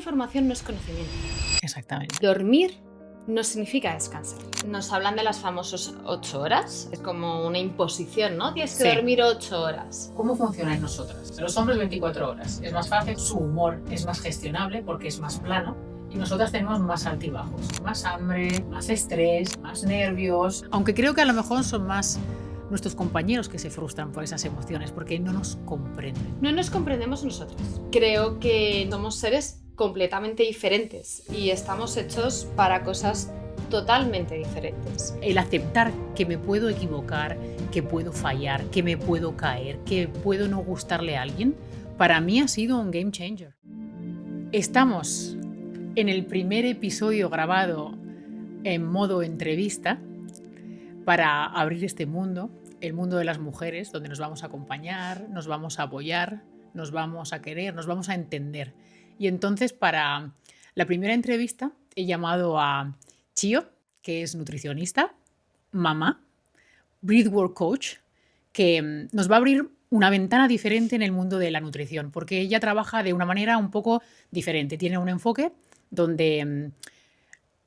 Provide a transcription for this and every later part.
información no es conocimiento. Exactamente. Dormir no significa descansar. Nos hablan de las famosas 8 horas. Es como una imposición, ¿no? Tienes que Sí. dormir 8 horas. ¿Cómo funciona en nosotras? Los hombres 24 horas. Es más fácil, su humor es más gestionable porque es más plano. Y nosotras tenemos más altibajos, más hambre, más estrés, más nervios. Aunque creo que a lo mejor son más nuestros compañeros que se frustran por esas emociones porque no nos comprenden. No nos comprendemos nosotros. Creo que somos seres completamente diferentes y estamos hechos para cosas totalmente diferentes. El aceptar que me puedo equivocar, que puedo fallar, que me puedo caer, que puedo no gustarle a alguien, para mí ha sido un game changer. Estamos en el primer episodio grabado en modo entrevista para abrir este mundo, el mundo de las mujeres, donde nos vamos a acompañar, nos vamos a apoyar, nos vamos a querer, nos vamos a entender. Y entonces para la primera entrevista he llamado a Chio, que es nutricionista, mamá, breathwork coach, que nos va a abrir una ventana diferente en el mundo de la nutrición, porque ella trabaja de una manera un poco diferente. Tiene un enfoque donde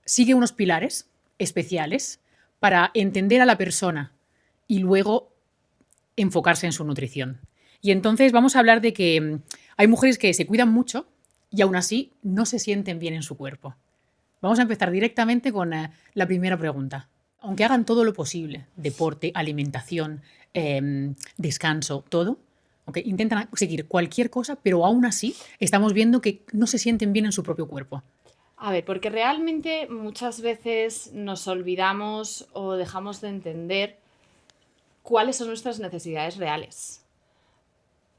sigue unos pilares especiales para entender a la persona y luego enfocarse en su nutrición. Y entonces vamos a hablar de que hay mujeres que se cuidan mucho y aún así no se sienten bien en su cuerpo. Vamos a empezar directamente con la primera pregunta. Aunque hagan todo lo posible, deporte, alimentación, descanso, todo, ¿okay? Intentan seguir cualquier cosa, pero aún así estamos viendo que no se sienten bien en su propio cuerpo. A ver, porque realmente muchas veces nos olvidamos o dejamos de entender cuáles son nuestras necesidades reales.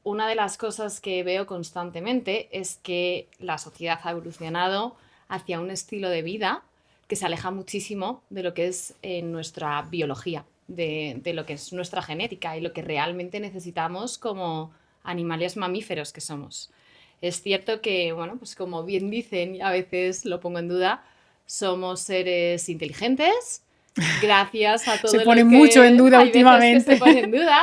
Una de las cosas que veo constantemente es que la sociedad ha evolucionado hacia un estilo de vida que se aleja muchísimo de lo que es nuestra biología, de lo que es nuestra genética y lo que realmente necesitamos como animales mamíferos que somos. Es cierto que, bueno, pues como bien dicen, y a veces lo pongo en duda, somos seres inteligentes, gracias a todo Se lo pone que mucho en duda hay veces que últimamente. se pone en duda,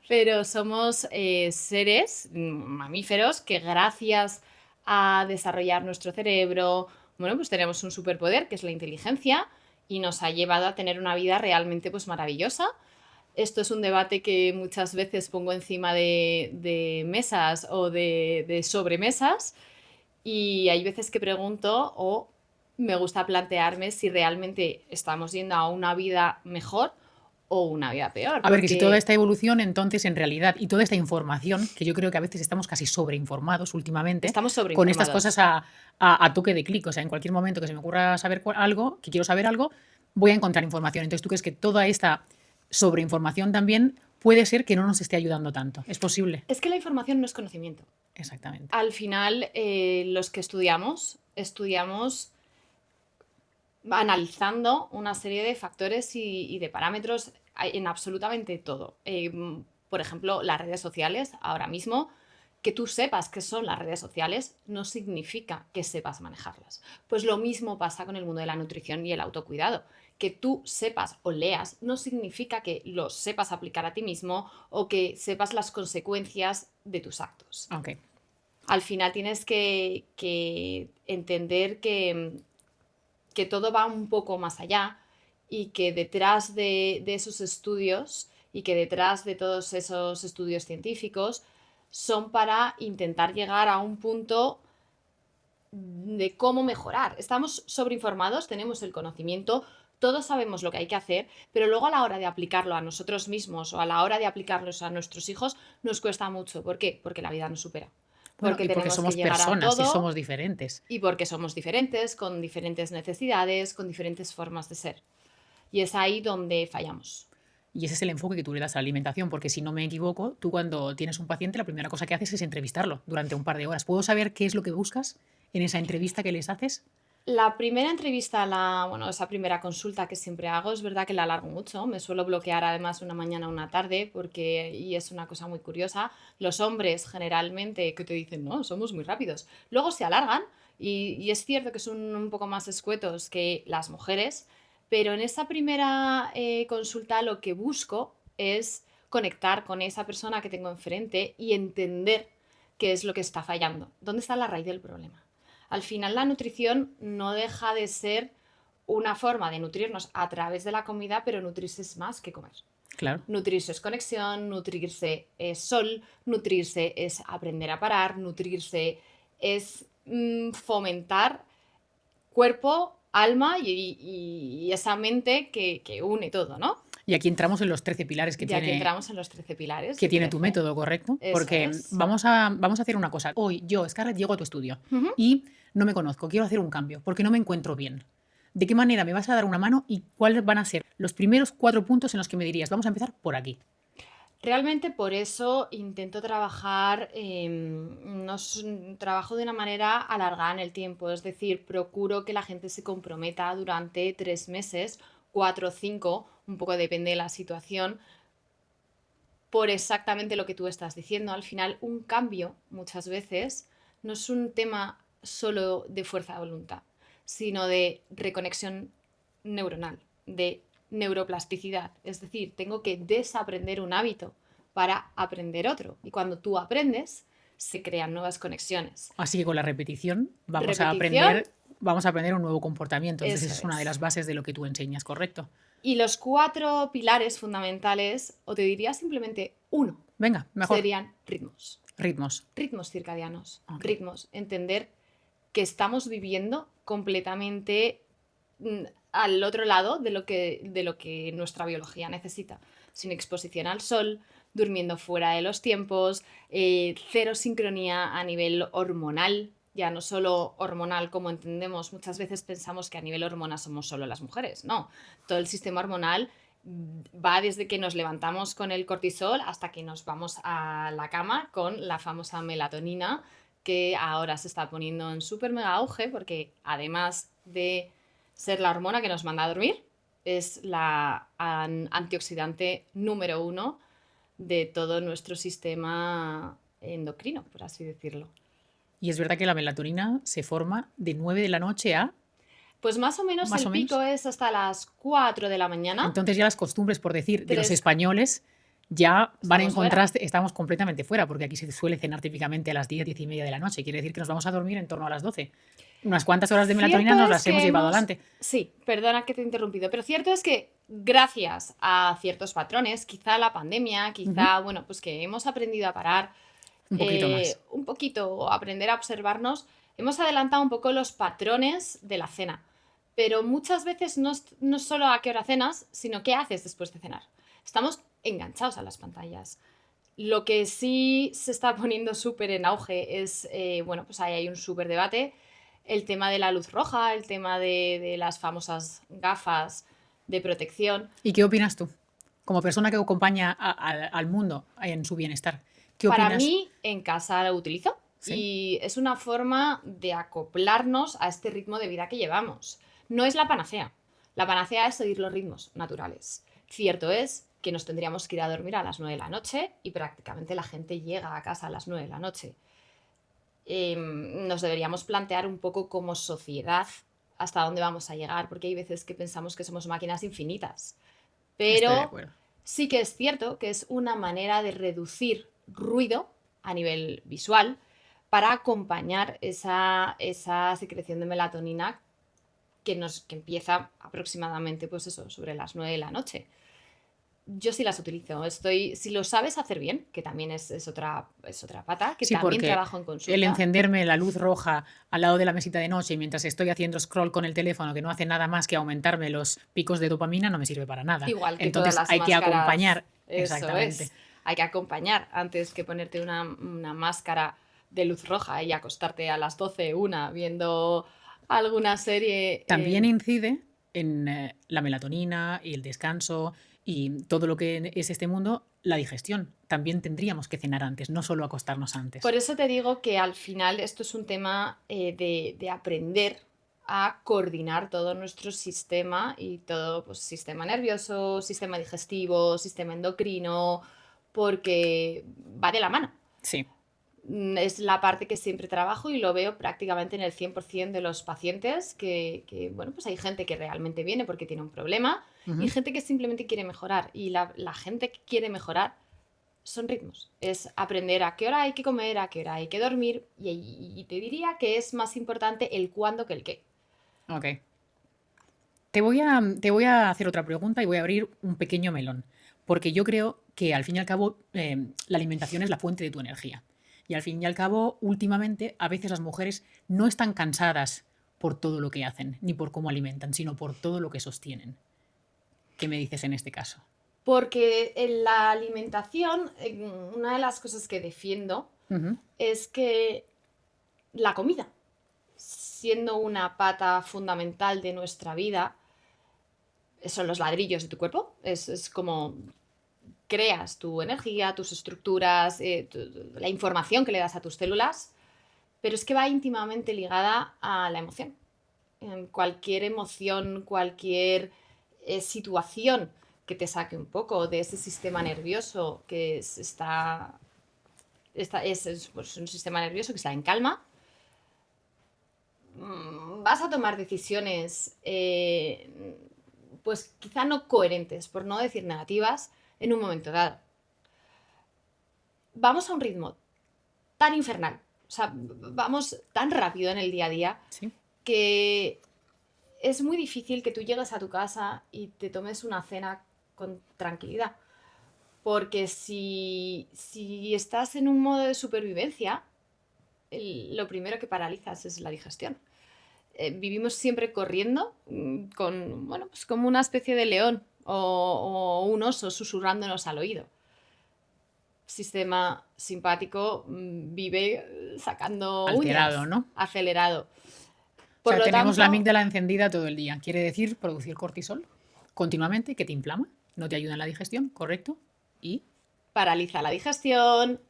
pero somos seres mamíferos que gracias a desarrollar nuestro cerebro, bueno, pues tenemos un superpoder que es la inteligencia y nos ha llevado a tener una vida realmente pues maravillosa. Esto es un debate que muchas veces pongo encima de mesas o de sobremesas y hay veces que pregunto o me gusta plantearme si realmente estamos yendo a una vida mejor o una vida peor. A ver, que si toda esta evolución, entonces, en realidad, y toda esta información, que yo creo que a veces estamos casi sobreinformados últimamente, estamos con sobreinformados. estas cosas a toque de clic. O sea, en cualquier momento que se me ocurra saber algo, que quiero saber algo, voy a encontrar información. Entonces, ¿tú crees que toda esta sobreinformación también puede ser que no nos esté ayudando tanto? ¿Es posible? Es que la información no es conocimiento. Exactamente. Al final, los que estudiamos analizando una serie de factores y de parámetros en absolutamente todo. Por ejemplo, las redes sociales, ahora mismo, que tú sepas qué son las redes sociales no significa que sepas manejarlas. Pues lo mismo pasa con el mundo de la nutrición y el autocuidado. Que tú sepas o leas no significa que lo sepas aplicar a ti mismo o que sepas las consecuencias de tus actos. Okay. Al final tienes que entender que todo va un poco más allá y que detrás de esos estudios y que detrás de todos esos estudios científicos son para intentar llegar a un punto de cómo mejorar. Estamos sobreinformados, tenemos el conocimiento, todos sabemos lo que hay que hacer, pero luego a la hora de aplicarlo a nosotros mismos o a la hora de aplicarlos a nuestros hijos nos cuesta mucho. ¿Por qué? Porque la vida nos supera. Bueno, y porque somos personas y somos diferentes. Y porque somos diferentes, con diferentes necesidades, con diferentes formas de ser. Y es ahí donde fallamos. Y ese es el enfoque que tú le das a la alimentación, porque si no me equivoco, tú cuando tienes un paciente, la primera cosa que haces es entrevistarlo durante un par de horas. ¿Puedo saber qué es lo que buscas en esa entrevista que les haces? La primera entrevista, esa primera consulta que siempre hago, es verdad que la alargo mucho. Me suelo bloquear además una mañana o una tarde, y es una cosa muy curiosa. Los hombres generalmente que te dicen, no, somos muy rápidos. Luego se alargan y es cierto que son un poco más escuetos que las mujeres, pero en esa primera consulta lo que busco es conectar con esa persona que tengo enfrente y entender qué es lo que está fallando, dónde está la raíz del problema. Al final la nutrición no deja de ser una forma de nutrirnos a través de la comida, pero nutrirse es más que comer. Claro. Nutrirse es conexión, nutrirse es sol, nutrirse es aprender a parar, nutrirse es fomentar cuerpo, alma y esa mente que une todo, ¿no? Y aquí entramos en los 13 pilares Y aquí entramos en los 13 pilares que de tiene tu 13. método, ¿correcto? Eso Porque es. vamos a hacer una cosa. Hoy yo, Scarlett, llego a tu estudio y no me conozco, quiero hacer un cambio porque no me encuentro bien. ¿De qué manera me vas a dar una mano y cuáles van a ser los primeros 4 puntos en los que me dirías, vamos a empezar por aquí? Realmente por eso intento trabajar, trabajo de una manera alargada en el tiempo, es decir, procuro que la gente se comprometa durante 3 meses, 4 o 5, un poco depende de la situación, por exactamente lo que tú estás diciendo. Al final, un cambio muchas veces no es un tema solo de fuerza de voluntad, sino de reconexión neuronal, de neuroplasticidad. Es decir, tengo que desaprender un hábito para aprender otro. Y cuando tú aprendes, se crean nuevas conexiones. Así que con la repetición vamos a Repetición, aprender un nuevo comportamiento. Entonces eso es una de es. las bases de lo que tú enseñas, ¿correcto? Y los 4 pilares fundamentales, o te diría simplemente uno, Venga, mejor. serían ritmos. Ritmos. Ritmos circadianos. Ok. Ritmos. Entender que estamos viviendo completamente al otro lado de lo que nuestra biología necesita. Sin exposición al sol, durmiendo fuera de los tiempos, cero sincronía a nivel hormonal, ya no solo hormonal como entendemos, muchas veces pensamos que a nivel hormona somos solo las mujeres, no, todo el sistema hormonal va desde que nos levantamos con el cortisol hasta que nos vamos a la cama con la famosa melatonina, que ahora se está poniendo en súper mega auge porque además de ser la hormona que nos manda a dormir, es la antioxidante número 1 de todo nuestro sistema endocrino, por así decirlo. Y es verdad que la melatonina se forma de 9 de la noche a... Pues más o menos el pico es hasta las 4 de la mañana. Entonces ya las costumbres, por decir, de los españoles ya van en contraste, estamos completamente fuera, porque aquí se suele cenar típicamente a las 10, 10 y media de la noche. Quiere decir que nos vamos a dormir en torno a las 12. Unas cuantas horas de melatonina nos las hemos llevado adelante. Sí, perdona que te he interrumpido, pero cierto es que gracias a ciertos patrones, quizá la pandemia, quizá, bueno, pues que hemos aprendido a parar un poquito más. Un poquito, aprender a observarnos, hemos adelantado un poco los patrones de la cena. Pero muchas veces no es solo a qué hora cenas, sino qué haces después de cenar. Estamos enganchados a las pantallas. Lo que sí se está poniendo súper en auge es, bueno, pues ahí hay un súper debate, el tema de la luz roja, el tema de las famosas gafas de protección. ¿Y qué opinas tú? Como persona que acompaña al mundo en su bienestar. ¿Qué opinas? Para mí, en casa lo utilizo. ¿Sí? Y es una forma de acoplarnos a este ritmo de vida que llevamos. No es la panacea. La panacea es seguir los ritmos naturales. Cierto es que nos tendríamos que ir a dormir a las 9 de la noche y prácticamente la gente llega a casa a las 9 de la noche. Nos deberíamos plantear un poco como sociedad hasta dónde vamos a llegar, porque hay veces que pensamos que somos máquinas infinitas. Pero sí que es cierto que es una manera de reducir ruido a nivel visual para acompañar esa secreción de melatonina que empieza aproximadamente, pues eso, sobre las 9 de la noche. Yo sí las utilizo. Si lo sabes hacer bien, que también es otra pata, que sí, también trabajo en consulta. El encenderme la luz roja al lado de la mesita de noche mientras estoy haciendo scroll con el teléfono, que no hace nada más que aumentarme los picos de dopamina, no me sirve para nada. Igual que entonces todas las hay máscaras, que acompañar. Eso exactamente. Hay que acompañar antes que ponerte una máscara de luz roja y acostarte a las 12, 1 viendo alguna serie. También incide en la melatonina y el descanso y todo lo que es este mundo, la digestión. También tendríamos que cenar antes, no solo acostarnos antes. Por eso te digo que al final esto es un tema de aprender a coordinar todo nuestro sistema y todo, pues, sistema nervioso, sistema digestivo, sistema endocrino, porque va de la mano. Sí. Es la parte que siempre trabajo y lo veo prácticamente en el 100% de los pacientes que, bueno, pues hay gente que realmente viene porque tiene un problema y gente que simplemente quiere mejorar. Y la gente que quiere mejorar son ritmos. Es aprender a qué hora hay que comer, a qué hora hay que dormir y te diría que es más importante el cuándo que el qué. Ok. Te voy a hacer otra pregunta y voy a abrir un pequeño melón, porque yo creo que al fin y al cabo la alimentación es la fuente de tu energía. Y al fin y al cabo, últimamente, a veces las mujeres no están cansadas por todo lo que hacen, ni por cómo alimentan, sino por todo lo que sostienen. ¿Qué me dices en este caso? Porque en la alimentación, una de las cosas que defiendo Ujú. es que la comida, siendo una pata fundamental de nuestra vida, son los ladrillos de tu cuerpo. Es como creas tu energía, tus estructuras, la información que le das a tus células, pero es que va íntimamente ligada a la emoción. Cualquier emoción, cualquier situación que te saque un poco de ese sistema nervioso que es pues, un sistema nervioso que está en calma, vas a tomar decisiones pues quizá no coherentes, por no decir negativas, en un momento dado. Vamos a un ritmo tan infernal, o sea, vamos tan rápido en el día a día Sí. que es muy difícil que tú llegues a tu casa y te tomes una cena con tranquilidad. Porque si estás en un modo de supervivencia, lo primero que paralizas es la digestión. Vivimos siempre corriendo bueno, pues como una especie de león o un oso susurrándonos al oído. Sistema simpático vive sacando Alterado, uñas, ¿no? acelerado. O Por sea, lo tenemos la tanto, amígdala encendida todo el día. Quiere decir producir cortisol continuamente, que te inflama, no te ayuda en la digestión, ¿correcto? Y paraliza la digestión,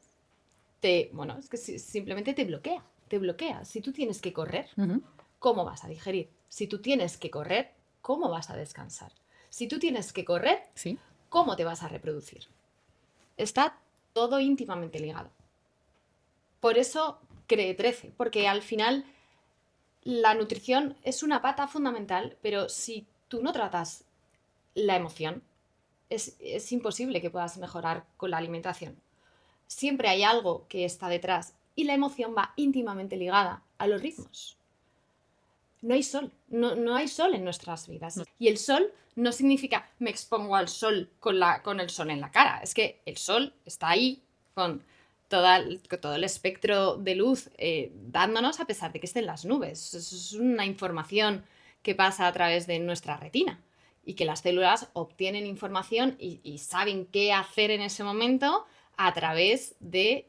bueno, es que simplemente te bloquea, te bloquea. Si tú tienes que correr, ujú, ¿cómo vas a digerir? Si tú tienes que correr, ¿cómo vas a descansar? Si tú tienes que correr, sí. ¿cómo te vas a reproducir? Está todo íntimamente ligado. Por eso creé 13, porque al final la nutrición es una pata fundamental, pero si tú no tratas la emoción, es imposible que puedas mejorar con la alimentación. Siempre hay algo que está detrás y la emoción va íntimamente ligada a los ritmos. No hay sol, no hay sol en nuestras vidas. Y el sol no significa me expongo al sol con el sol en la cara. Es que el sol está ahí con con todo el espectro de luz dándonos a pesar de que estén las nubes. Es una información que pasa a través de nuestra retina y que las células obtienen información y saben qué hacer en ese momento a través del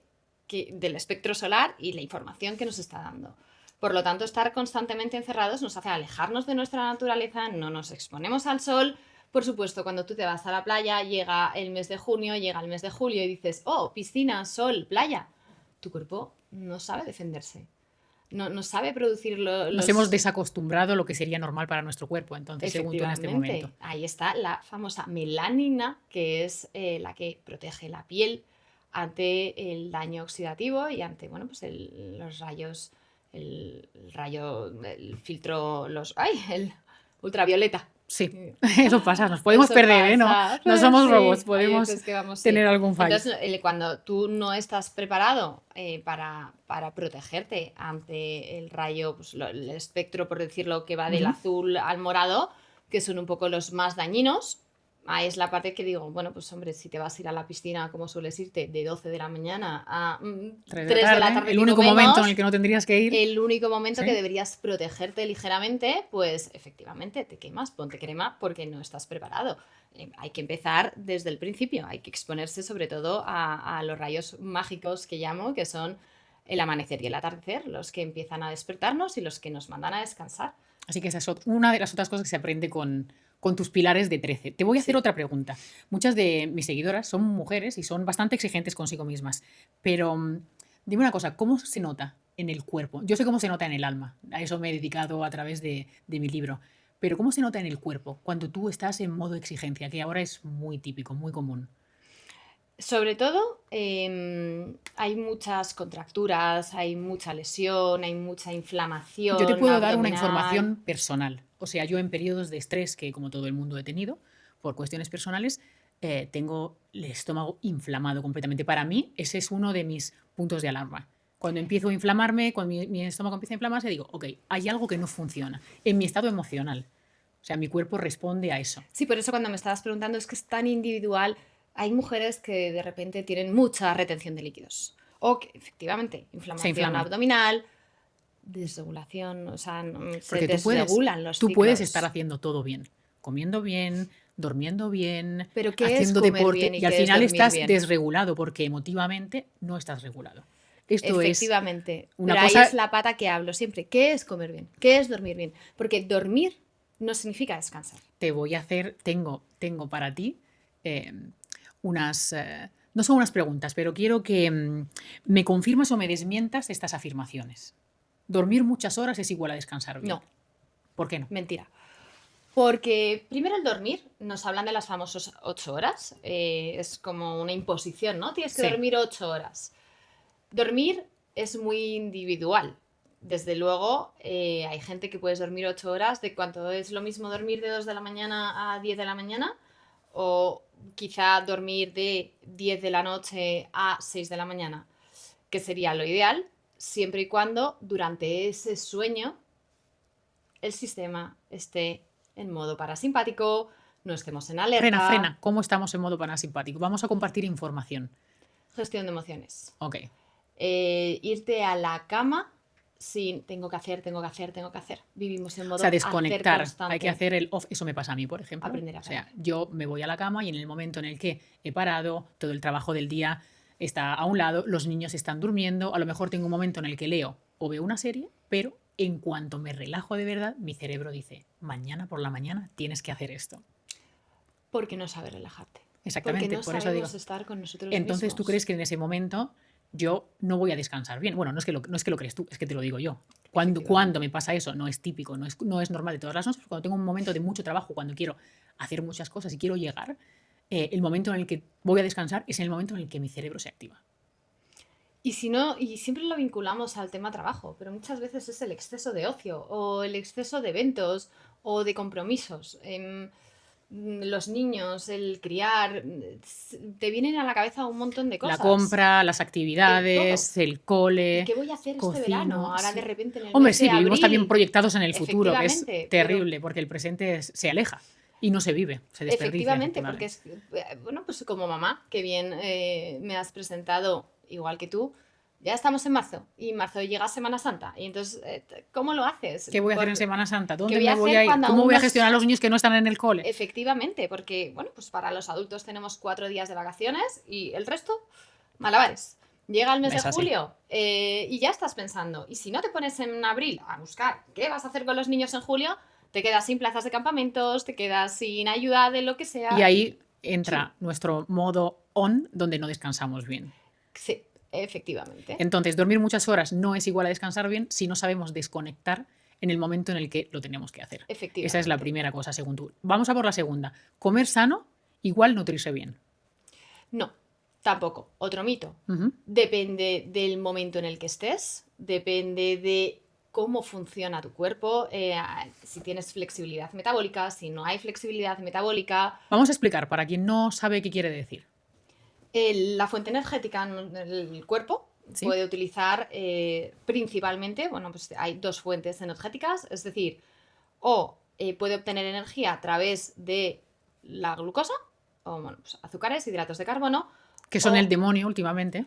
espectro solar y la información que nos está dando. Por lo tanto, estar constantemente encerrados nos hace alejarnos de nuestra naturaleza, no nos exponemos al sol. Por supuesto, cuando tú te vas a la playa, llega el mes de junio, llega el mes de julio y dices, oh, piscina, sol, playa. Tu cuerpo no sabe defenderse, no sabe producir Nos hemos los... desacostumbrado a lo que sería normal para nuestro cuerpo, entonces, según tú en este momento. Efectivamente, ahí está la famosa melanina, que es la que protege la piel ante el daño oxidativo y ante, bueno, pues los rayos, el rayo, el filtro, el ultravioleta. Sí, eso pasa, nos podemos Eso perder, ¿eh? No, pasa, no somos robots, sí. Hay podemos veces que vamos, sí. tener algún fallo. Entonces, cuando tú no estás preparado para protegerte ante el rayo, pues, el espectro, por decirlo, que va del azul al morado, que son un poco los más dañinos, ahí es la parte que digo, bueno, pues hombre, si te vas a ir a la piscina, como sueles irte, de 12 de la mañana a 3 3 de la tarde, el que único momento en comemos, el que no tendrías que ir. el único momento ¿Sí? que deberías protegerte ligeramente, pues efectivamente te quemas, ponte crema porque no estás preparado. Hay que empezar desde el principio, hay que exponerse sobre todo a los rayos mágicos que llamo, que son el amanecer y el atardecer, los que empiezan a despertarnos y los que nos mandan a descansar. Así que esa es una de las otras cosas que se aprende con tus pilares de 13. Te voy a hacer Sí. otra pregunta. Muchas de mis seguidoras son mujeres y son bastante exigentes consigo mismas, pero dime una cosa, ¿cómo se nota en el cuerpo? Yo sé cómo se nota en el alma, a eso me he dedicado a través de mi libro, pero ¿cómo se nota en el cuerpo cuando tú estás en modo exigencia, que ahora es muy típico, muy común? Sobre todo, hay muchas contracturas, hay mucha lesión, hay mucha Yo te inflamación puedo dar una abdominal. información personal. O sea, yo en periodos de estrés, que como todo el mundo he tenido, por cuestiones personales, tengo el estómago inflamado completamente. Para mí, ese es uno de mis puntos de alarma. Cuando empiezo a inflamarme, cuando mi estómago empieza a inflamarse, digo, ok, hay algo que no funciona en mi estado emocional. O sea, mi cuerpo responde a eso. Sí, por eso cuando me estabas preguntando es que es tan individual. Hay mujeres que de repente tienen mucha retención de líquidos. O que efectivamente, Se inflamación inflaman. abdominal, desregulación, o sea, se Porque desregulan los tú puedes ciclos. estar haciendo todo bien, comiendo bien, durmiendo bien, Pero ¿qué es haciendo comer deporte bien y y al qué es final dormir estás bien? desregulado porque emotivamente no estás regulado. Esto es Efectivamente. una Pero ahí cosa. es la pata que hablo siempre. ¿Qué es comer bien? ¿Qué es dormir bien? Porque dormir no significa descansar. Te voy a hacer, tengo para ti eh, unas, no son unas preguntas, pero quiero que me confirmas o me desmientas estas afirmaciones. Dormir muchas horas es igual a descansar bien. No, ¿Por qué no? mentira. Porque primero el dormir, nos hablan de las famosas 8 horas, es como una imposición, ¿no? Tienes que Sí. dormir 8 horas. Dormir es muy individual. Desde luego, hay gente que puedes dormir 8 horas, de cuánto es lo mismo dormir de 2 de la mañana a 10 de la mañana, o quizá dormir de 10 de la noche a 6 de la mañana, que sería lo ideal, siempre y cuando durante ese sueño el sistema esté en modo parasimpático, no estemos en alerta. Frena. ¿Cómo estamos en modo parasimpático? Vamos a compartir información. Gestión de emociones. Ok. Irte a la cama sin tengo que hacer. Vivimos en modo O sea, hacer desconectar. constante. Hay que hacer el off. Eso me pasa a mí, por ejemplo. Aprender a O sea, parar. yo me voy a la cama y en el momento en el que he parado, todo el trabajo del día está a un lado, los niños están durmiendo, a lo mejor tengo un momento en el que leo o veo una serie, pero en cuanto me relajo de verdad, mi cerebro dice, mañana por la mañana tienes que hacer esto. Porque no sabes relajarte. Exactamente, Porque no por eso sabemos digo. estar con nosotros Entonces, mismos. ¿tú crees que en ese momento yo no voy a descansar bien? Bueno, no es que lo crees tú, es que te lo digo yo. Cuando me pasa eso, no es típico, no es normal de todas las noches, pero cuando tengo un momento de mucho trabajo, cuando quiero hacer muchas cosas y quiero llegar, el momento en el que voy a descansar es el momento en el que mi cerebro se activa. Y si no, y siempre lo vinculamos al tema trabajo, pero muchas veces es el exceso de ocio o el exceso de eventos o de compromisos. Los niños, el criar, te vienen a la cabeza un montón de cosas. La compra, las actividades, el cole, ¿Qué voy a hacer este cocino. verano? Ahora Sí. de repente en el Hombre, mes sí, de vivimos abril. también proyectados en el futuro, que es Efectivamente, terrible, porque el presente se aleja y no se vive, se desperdicia. Efectivamente, porque es, bueno, pues como mamá, que bien me has presentado, igual que tú, ya estamos en marzo y en marzo llega Semana Santa. Y entonces, ¿cómo lo haces? ¿Qué voy a hacer en Semana Santa? ¿Dónde voy a me voy hacer a ir? cuando ¿Cómo aún voy a no gestionar a los niños que no están en el cole? Efectivamente, porque, bueno, pues para los adultos tenemos 4 días de vacaciones y el resto, malabares. Llega el mes Es de así. julio y ya estás pensando. Y si no te pones en abril a buscar qué vas a hacer con los niños en julio, te quedas sin plazas de campamentos, te quedas sin ayuda de lo que sea. Y ahí entra nuestro modo on, donde no descansamos bien. Sí, efectivamente. Entonces, dormir muchas horas no es igual a descansar bien si no sabemos desconectar en el momento en el que lo tenemos que hacer. Efectivamente. Esa es la primera cosa, según tú. Vamos a por la segunda. Comer sano igual nutrirse bien. No, tampoco. Otro mito. Depende del momento en el que estés, depende de cómo funciona tu cuerpo, si tienes flexibilidad metabólica, si no hay flexibilidad metabólica. Vamos a explicar para quien no sabe qué quiere decir. La fuente energética en el cuerpo ¿Sí? puede utilizar principalmente, bueno, pues hay 2 fuentes energéticas, es decir, o puede obtener energía a través de la glucosa, o bueno, pues azúcares, hidratos de carbono. Que son el demonio últimamente.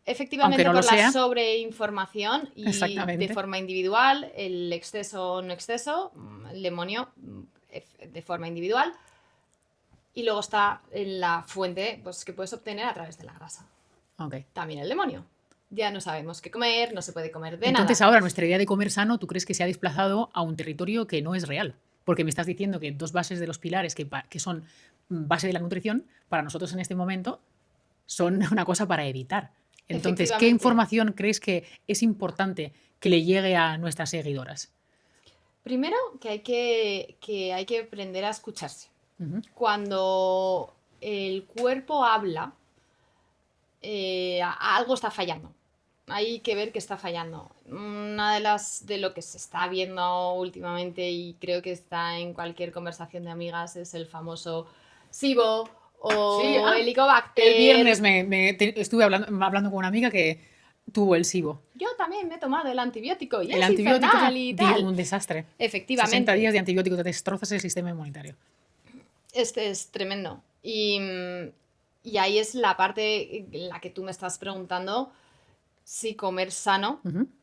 Efectivamente, aunque no por lo sea. la sobreinformación y Exactamente. de forma individual, el exceso o no exceso, el demonio de forma individual. Y luego está la fuente pues, que puedes obtener a través de la grasa. Okay. También el demonio. Ya no sabemos qué comer, no se puede comer de Entonces, nada. ahora nuestra idea de comer sano, ¿tú crees que se ha desplazado a un territorio que no es real? Porque me estás diciendo que 2 bases de los pilares que son base de la nutrición, para nosotros en este momento son una cosa para evitar. Entonces, ¿qué información crees que es importante que le llegue a nuestras seguidoras? Primero, que hay que aprender a escucharse. Cuando el cuerpo habla, algo está fallando. Hay que ver qué está fallando. Una de lo que se está viendo últimamente y creo que está en cualquier conversación de amigas es el famoso SIBO Sí, o Helicobacter. el viernes estuve hablando con una amiga que tuvo el SIBO. Yo también me he tomado el antibiótico y El es antibiótico infernal y tal. un desastre. 60 Efectivamente. días de antibiótico te destrozas el sistema inmunitario. Este es tremendo. Y ahí es la parte en la que tú me estás preguntando si comer sano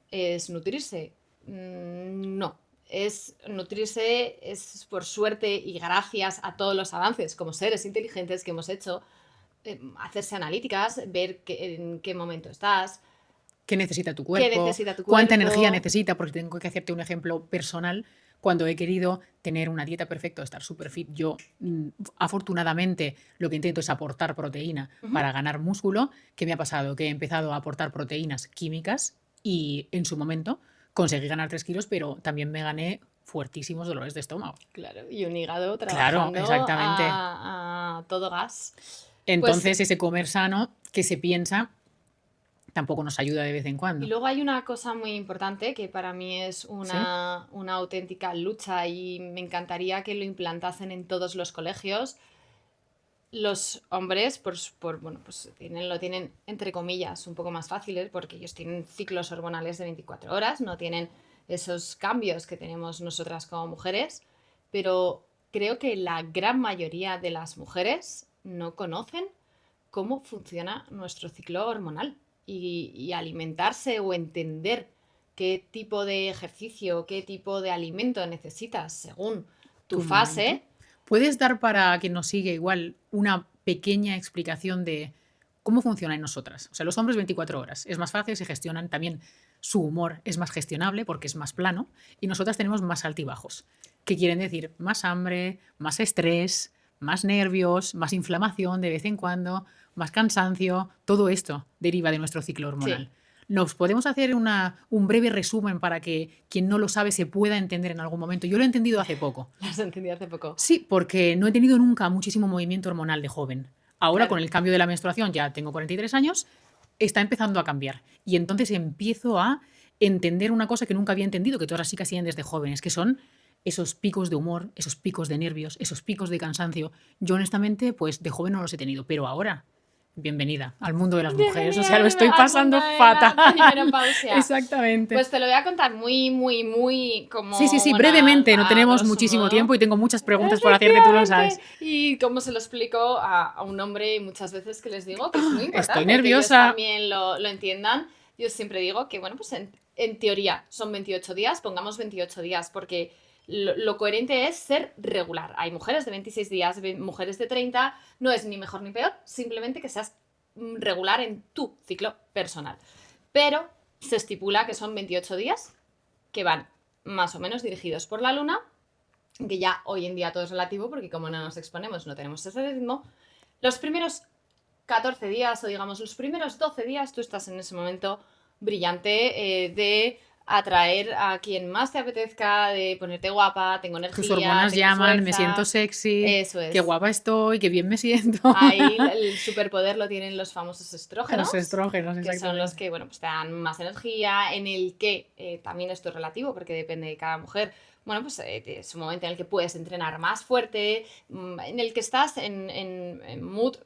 es nutrirse. No. Es nutrirse, es por suerte y gracias a todos los avances como seres inteligentes que hemos hecho, hacerse analíticas, ver en qué momento estás, ¿Qué necesita tu cuerpo? qué necesita tu ¿Cuánta cuerpo? energía necesita? Porque tengo que hacerte un ejemplo personal. Cuando he querido tener una dieta perfecta, estar súper fit, yo afortunadamente lo que intento es aportar proteína para ganar músculo. ¿Qué me ha pasado? Que he empezado a aportar proteínas químicas y en su momento conseguí ganar 3 kilos, pero también me gané fuertísimos dolores de estómago. Claro, y un hígado trabajando exactamente. a todo gas. Entonces, ese comer sano que se piensa tampoco nos ayuda de vez en cuando. Y luego hay una cosa muy importante que para mí es ¿Sí? una auténtica lucha y me encantaría que lo implantasen en todos los colegios. Los hombres, bueno, pues lo tienen entre comillas un poco más fáciles porque ellos tienen ciclos hormonales de 24 horas, no tienen esos cambios que tenemos nosotras como mujeres, pero creo que la gran mayoría de las mujeres no conocen cómo funciona nuestro ciclo hormonal y alimentarse o entender qué tipo de ejercicio, qué tipo de alimento necesitas según tu fase. Momento. ¿Puedes dar para quien nos sigue igual una pequeña explicación de cómo funciona en nosotras? O sea, los hombres 24 horas. Es más fácil, se gestionan también. Su humor es más gestionable porque es más plano y nosotras tenemos más altibajos. ¿Qué quieren decir? Más hambre, más estrés, más nervios, más inflamación de vez en cuando, más cansancio. Todo esto deriva de nuestro ciclo hormonal. Sí. ¿Nos podemos hacer un breve resumen para que quien no lo sabe se pueda entender en algún momento? Yo lo he entendido hace poco. Lo has entendido hace poco. Sí, porque no he tenido nunca muchísimo movimiento hormonal de joven. Ahora, con el cambio de la menstruación, ya tengo 43 años, está empezando a cambiar. Y entonces empiezo a entender una cosa que nunca había entendido, que todas las chicas tienen desde jóvenes, que son esos picos de humor, esos picos de nervios, esos picos de cansancio. Yo honestamente, pues de joven no los he tenido, pero ahora, bienvenida al mundo de las mujeres. O sea, lo estoy pasando fatal. Exactamente. Pues te lo voy a contar muy como... Sí, brevemente. No tenemos muchísimo tiempo y tengo muchas preguntas por hacerte, tú lo sabes. Y cómo se lo explico a un hombre muchas veces que les digo que es muy importante estoy nerviosa. que ellos también lo entiendan. Yo siempre digo que, bueno, pues en teoría son 28 días, pongamos 28 días, porque lo coherente es ser regular. Hay mujeres de 26 días, mujeres de 30, no es ni mejor ni peor, simplemente que seas regular en tu ciclo personal. Pero se estipula que son 28 días que van más o menos dirigidos por la luna, que ya hoy en día todo es relativo porque como no nos exponemos no tenemos ese ritmo. Los primeros 14 días o digamos los primeros 12 días tú estás en ese momento brillante de atraer a quien más te apetezca, de ponerte guapa, tengo energía, tus hormonas tengo llaman, fuerza. me siento sexy, eso es. Qué guapa estoy, qué bien me siento. Ahí el superpoder lo tienen los famosos estrógenos. Los estrógenos, que son los que, bueno, pues te dan más energía, en el que también esto es relativo porque depende de cada mujer. Bueno, pues es un momento en el que puedes entrenar más fuerte, en el que estás en mood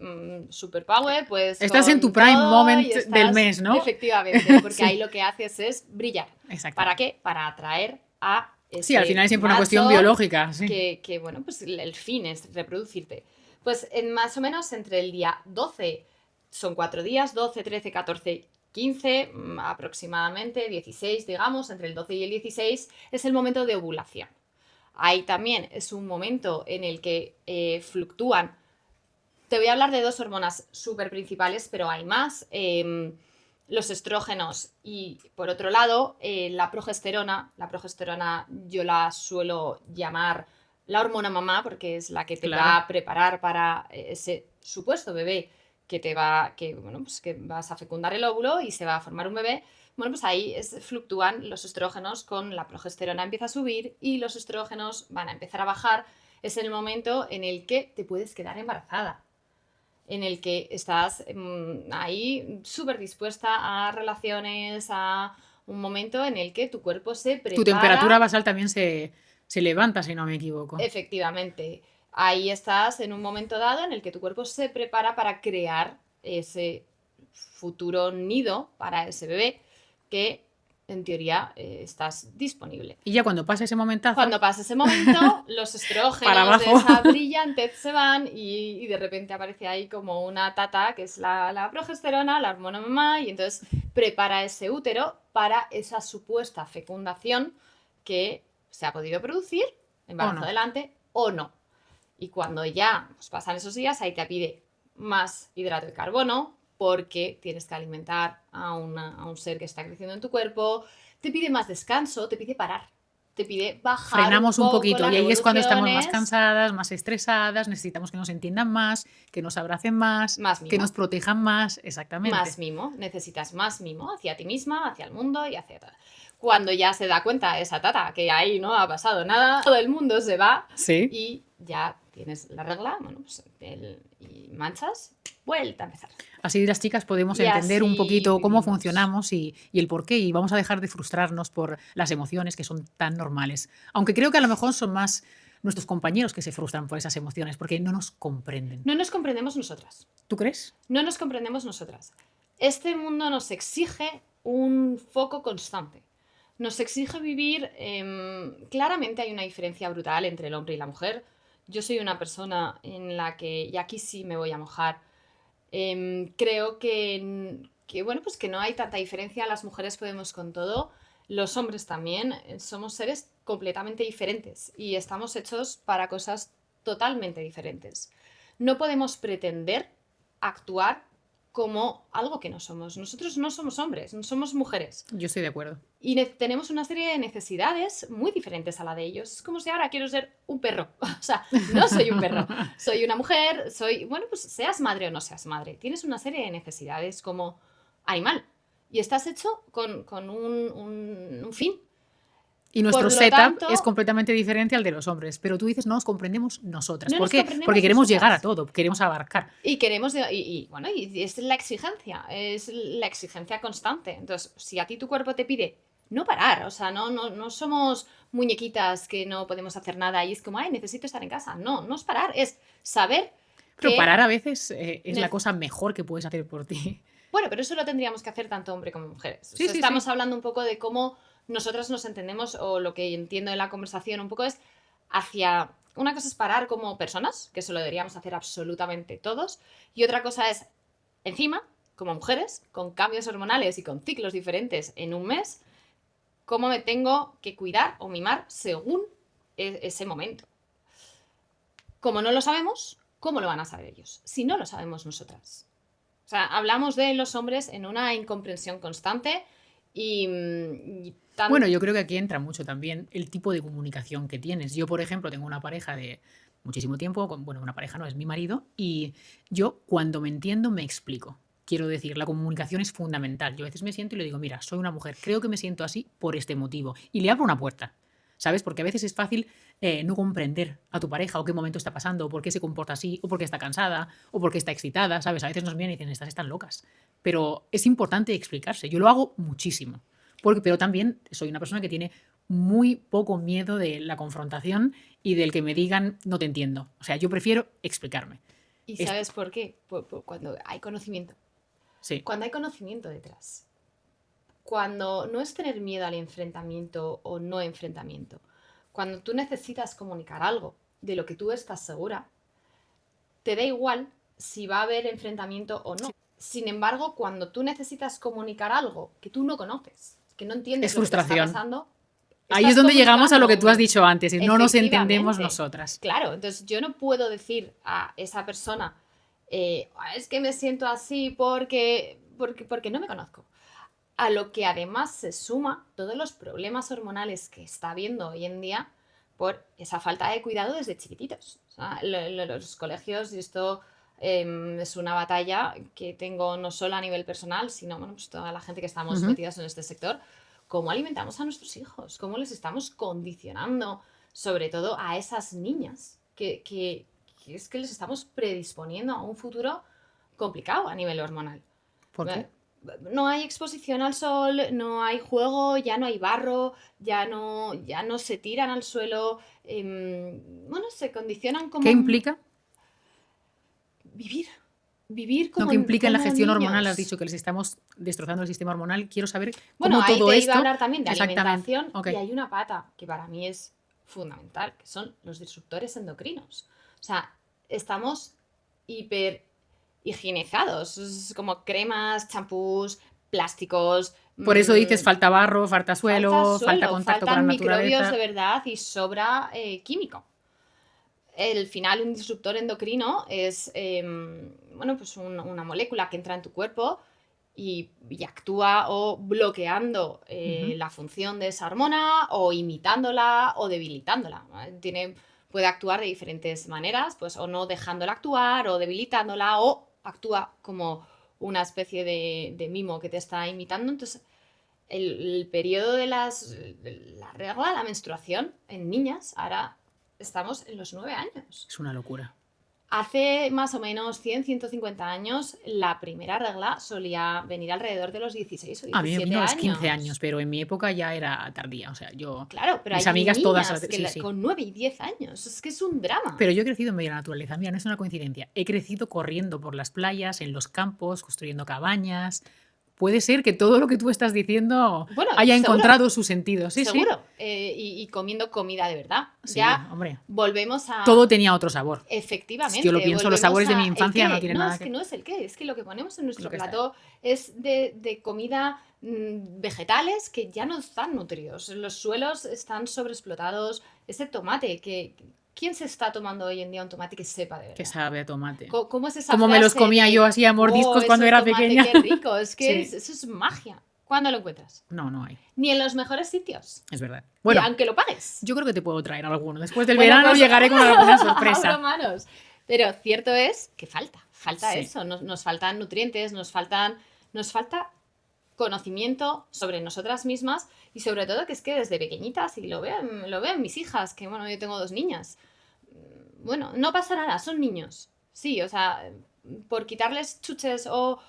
superpower, pues estás en tu prime moment del mes, ¿no? Efectivamente, porque sí. ahí lo que haces es brillar. ¿Para qué? Para atraer a ese sí, al final es siempre una cuestión biológica. Sí. Que, bueno, pues el fin es reproducirte. Pues más o menos entre el día 12, son 4 días, 12, 13, 14, 15, aproximadamente 16, digamos, entre el 12 y el 16, es el momento de ovulación. Ahí también es un momento en el que fluctúan. Te voy a hablar de 2 hormonas súper principales, pero hay más. Los estrógenos y, por otro lado, la progesterona. La progesterona yo la suelo llamar la hormona mamá porque es la que te va a preparar para ese supuesto bebé que vas a fecundar el óvulo y se va a formar un bebé. Bueno, pues ahí fluctúan los estrógenos con la progesterona, empieza a subir y los estrógenos van a empezar a bajar. Es el momento en el que te puedes quedar embarazada, en el que estás ahí súper dispuesta a relaciones, a un momento en el que tu cuerpo se prepara. Tu temperatura basal también se levanta, si no me equivoco. Efectivamente. Ahí estás en un momento dado en el que tu cuerpo se prepara para crear ese futuro nido para ese bebé que en teoría estás disponible. Y ya cuando pasa ese momentazo, Cuando pasa ese momento, los para estrógenos abajo. de esa brillantez se van y de repente aparece ahí como una tata, que es la progesterona, la hormona mamá, y entonces prepara ese útero para esa supuesta fecundación que se ha podido producir, embarazo no. adelante o no. Y cuando ya pues, pasan esos días, ahí te pide más hidrato de carbono porque tienes que alimentar a un ser que está creciendo en tu cuerpo, te pide más descanso, te pide parar, te pide bajar Frenamos un poquito las y ahí es cuando estamos más revoluciones. cansadas, más estresadas, necesitamos que nos entiendan más, que nos abracen más, Más mimo. que nos protejan más, exactamente. Más mimo, necesitas más mimo hacia ti misma, hacia el mundo y hacia todo. Cuando ya se da cuenta esa tata que ahí no ha pasado nada, todo el mundo se va Sí. y ya tienes la regla, bueno, pues y manchas, vuelta a empezar. Así las chicas podemos Y entender un así poquito cómo vivimos. funcionamos y el por qué, y vamos a dejar de frustrarnos por las emociones que son tan normales. Aunque creo que a lo mejor son más nuestros compañeros que se frustran por esas emociones, porque no nos comprenden. No nos comprendemos nosotras. ¿Tú crees? No nos comprendemos nosotras. Este mundo nos exige un foco constante. Nos exige vivir... claramente hay una diferencia brutal entre el hombre y la mujer. Yo soy una persona en la que, y aquí sí me voy a mojar, creo que, bueno, pues que no hay tanta diferencia. Las mujeres podemos con todo. Los hombres también. Somos seres completamente diferentes y estamos hechos para cosas totalmente diferentes. No podemos pretender actuar como algo que no somos. Nosotros no somos hombres, no somos mujeres. Yo estoy de acuerdo. Y tenemos una serie de necesidades muy diferentes a la de ellos. Es como si ahora quiero ser un perro. O sea, no soy un perro. Soy una mujer, bueno, pues seas madre o no seas madre. Tienes una serie de necesidades como animal. Y estás hecho con un fin. Y nuestro Por lo setup tanto, es completamente diferente al de los hombres. Pero tú dices, no nos comprendemos nosotras. No ¿Por nos qué? comprendemos Porque queremos nosotras. llegar a todo, queremos abarcar. Y queremos, bueno, y es la exigencia constante. Entonces, si a ti tu cuerpo te pide no parar, o sea, no somos muñequitas que no podemos hacer nada y es como, ay, necesito estar en casa. No es parar, es saber Pero que... parar a veces es la cosa mejor que puedes hacer por ti. Bueno, pero eso lo tendríamos que hacer tanto hombre como mujeres. O sea, Sí. estamos hablando un poco de cómo nosotras nos entendemos, o lo que entiendo de la conversación un poco es hacia... Una cosa es parar como personas, que eso lo deberíamos hacer absolutamente todos, y otra cosa es, encima, como mujeres, con cambios hormonales y con ciclos diferentes en un mes, cómo me tengo que cuidar o mimar según ese momento. Como no lo sabemos, ¿cómo lo van a saber ellos? Si no lo sabemos nosotras. O sea, hablamos de los hombres en una incomprensión constante Bueno, yo creo que aquí entra mucho también el tipo de comunicación que tienes. Yo, por ejemplo, tengo una pareja de muchísimo tiempo, bueno, una pareja no, es mi marido, y yo cuando me entiendo me explico. Quiero decir, la comunicación es fundamental. Yo a veces me siento y le digo, mira, soy una mujer, creo que me siento así por este motivo. Y le abro una puerta, ¿sabes? Porque a veces es fácil no comprender a tu pareja o qué momento está pasando, o por qué se comporta así, o por qué está cansada, o por qué está excitada, ¿sabes? A veces nos miran y dicen, estas están locas. Pero es importante explicarse. Yo lo hago muchísimo. Pero también soy una persona que tiene muy poco miedo de la confrontación y del que me digan no te entiendo. O sea, yo prefiero explicarme. ¿Y sabes por qué? Cuando hay conocimiento. Sí. Cuando hay conocimiento detrás. Cuando no es tener miedo al enfrentamiento o no enfrentamiento. Cuando tú necesitas comunicar algo de lo que tú estás segura, te da igual si va a haber enfrentamiento o no. Sí. Sin embargo, cuando tú necesitas comunicar algo que tú no conoces, que no entiendes lo que te está pasando, ahí es donde llegamos a lo que tú has dicho antes, y no nos entendemos nosotras. Claro, entonces yo no puedo decir a esa persona, es que me siento así porque no me conozco. A lo que además se suma todos los problemas hormonales que está habiendo hoy en día por esa falta de cuidado desde chiquititos. O sea, los colegios, y esto es una batalla que tengo no solo a nivel personal, sino bueno, pues toda la gente que estamos metidas en este sector. ¿Cómo alimentamos a nuestros hijos? ¿Cómo les estamos condicionando, sobre todo a esas niñas, que es que les estamos predisponiendo a un futuro complicado a nivel hormonal? ¿Por qué? no hay exposición al sol, no hay juego, ya no hay barro, ya no se tiran al suelo, bueno, se condicionan ¿Qué como implica? vivir, vivir No, como, ¿qué implica en la como gestión hormonal? Has niños. dicho que les estamos destrozando el sistema hormonal. Quiero saber Bueno, cómo ahí todo te iba a esto... hablar también de Exactamente. alimentación Ok. y hay una pata que para mí es fundamental, que son los disruptores endocrinos. O sea, estamos hiper higienizados, es como cremas, champús, plásticos, Por eso dices falta barro, falta falta suelo, falta suelo, contacto con la faltan microbios de naturaleza. verdad y sobra químico. El final, un disruptor endocrino es bueno, pues una molécula que entra en tu cuerpo y actúa o bloqueando la función de esa hormona o imitándola o debilitándola. ¿Vale? Puede actuar de diferentes maneras, pues o no dejándola actuar o debilitándola o actúa como una especie de mimo que te está imitando. Entonces, el periodo de la regla, la menstruación en niñas, ahora estamos en los 9 años. Es una locura. Hace más o menos 100-150 años, la primera regla solía venir alrededor de los 16 o A mí me 17 vino a los años. 15 años, pero en mi época ya era tardía. O sea, Claro, pero mis hay amigas todas... niñas que Sí. con 9 y 10 años. Es que es un drama. Pero yo he crecido en medio de la naturaleza. Mira, no es una coincidencia. He crecido corriendo por las playas, en los campos, construyendo cabañas. Puede ser que todo lo que tú estás diciendo Bueno, haya seguro. encontrado su sentido. Sí, Seguro. Y comiendo comida de verdad. Sí, ya hombre. volvemos a... Todo tenía otro sabor. Efectivamente. Yo lo pienso, los sabores de mi el infancia qué. no tienen nada es que no es el qué, es que lo que ponemos en nuestro Lo que está. plato es de comida, vegetales que ya no están nutridos. Los suelos están sobreexplotados. Ese tomate ¿quién se está tomando hoy en día un tomate que sepa de verdad? Que sabe a tomate. ¿Cómo es esa Como me los frase comía de, yo así a mordiscos cuando ese era tomate, pequeña? qué rico! Es que Sí. eso es magia. ¿Cuándo lo encuentras? No hay. Ni en los mejores sitios. Es verdad. Y Bueno, aunque lo pagues. yo creo que te puedo traer alguno. Después del Bueno, verano pues, llegaré con alguna sorpresa. abro manos. Pero cierto es que falta Sí. eso. Nos faltan nutrientes, nos falta conocimiento sobre nosotras mismas y sobre todo que es que desde pequeñitas, y lo veo en mis hijas, que bueno, yo tengo 2 niñas. Bueno, no pasa nada, son niños. Sí, o sea, por quitarles chuches o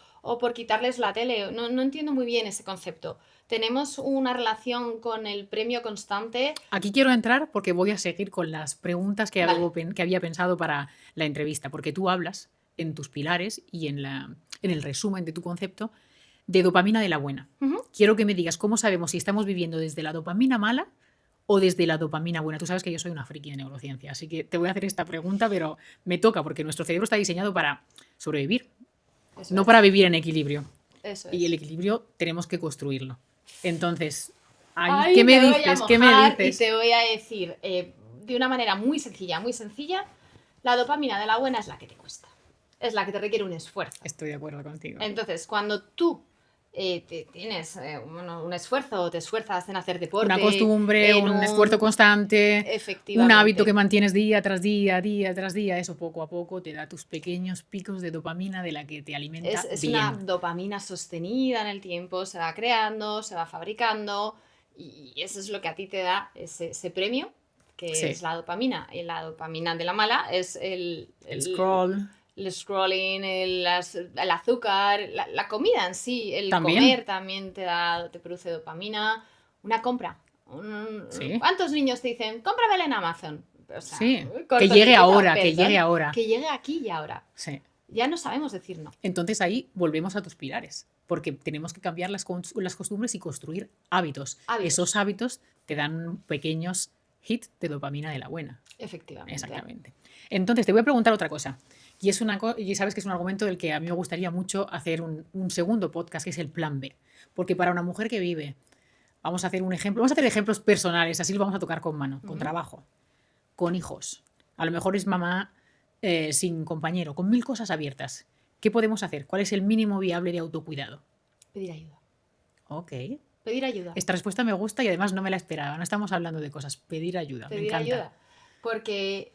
por quitarles la tele, no entiendo muy bien ese concepto. Tenemos una relación con el premio constante. Aquí quiero entrar porque voy a seguir con las preguntas que, Vale. que había pensado para la entrevista, porque tú hablas en tus pilares y en el resumen de tu concepto de dopamina de la buena. Ujú. Quiero que me digas cómo sabemos si estamos viviendo desde la dopamina mala o desde la dopamina buena. Tú sabes que yo soy una friki de neurociencia, así que te voy a hacer esta pregunta, pero me toca porque nuestro cerebro está diseñado para sobrevivir, Eso no es. para vivir en equilibrio. Eso Y es. el equilibrio tenemos que construirlo. Entonces, ahí, Ay, ¿qué me voy a dices? ¿Qué me mojar dices? Y te voy a decir, de una manera muy sencilla, la dopamina de la buena es la que te cuesta. Es la que te requiere un esfuerzo. Estoy de acuerdo contigo. Entonces, cuando tú tienes un esfuerzo, te esfuerzas en hacer deporte, Una costumbre, un esfuerzo constante, un efectivamente, hábito que mantienes día tras día, día tras día, eso poco a poco te da tus pequeños picos de dopamina de la que te alimenta es bien. una dopamina sostenida en el tiempo, se va creando, se va fabricando y eso es lo que a ti te da ese premio, que Sí. es la dopamina. Y la dopamina de la mala es El scroll. el scrolling, el azúcar, la comida en sí, el También. comer también te produce dopamina. Una compra. Sí. ¿Cuántos niños te dicen, cómprame en Amazon? O sea, Sí, corto que llegue circuito, ahora, que perdón, llegue ahora. Que llegue aquí y ahora. Sí. Ya no sabemos decir no. Entonces ahí volvemos a tus pilares, porque tenemos que cambiar las costumbres y construir hábitos. Esos hábitos te dan pequeños hits de dopamina de la buena. Efectivamente. Exactamente. Entonces te voy a preguntar otra cosa. Y sabes que es un argumento del que a mí me gustaría mucho hacer un segundo podcast, que es el plan B. Porque para una mujer que vive, vamos a hacer un ejemplo, vamos a hacer ejemplos personales, así lo vamos a tocar con mano, con trabajo, con hijos. A lo mejor es mamá sin compañero, con 1000 cosas abiertas. ¿Qué podemos hacer? ¿Cuál es el mínimo viable de autocuidado? Pedir ayuda. Ok. Pedir ayuda. Esta respuesta me gusta y además no me la esperaba. No estamos hablando de cosas. Pedir ayuda. Pedir me encanta. ayuda. Porque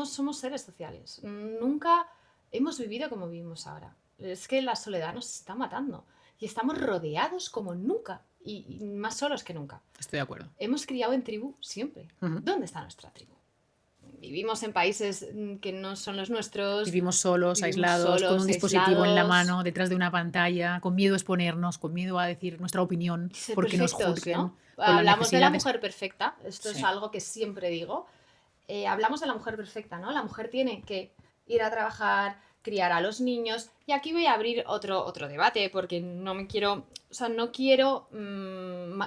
somos seres sociales. Nunca hemos vivido como vivimos ahora. Es que la soledad nos está matando. Y estamos rodeados como nunca. Y más solos que nunca. Estoy de acuerdo. Hemos criado en tribu siempre. Ujú. ¿Dónde está nuestra tribu? vivimos en países que no son los nuestros. Vivimos solos, Vivimos aislados, con solos, un dispositivo en la aislados. mano, detrás de una pantalla, con miedo a exponernos, con miedo a decir nuestra opinión, Ser porque nos perfectos, juzguen, ¿no? con la Hablamos de la necesidad de... mujer perfecta, esto es Sí. algo que siempre digo. Hablamos de la mujer perfecta, ¿no? La mujer tiene que ir a trabajar, criar a los niños, y aquí voy a abrir otro debate, porque no me quiero, o sea, no quiero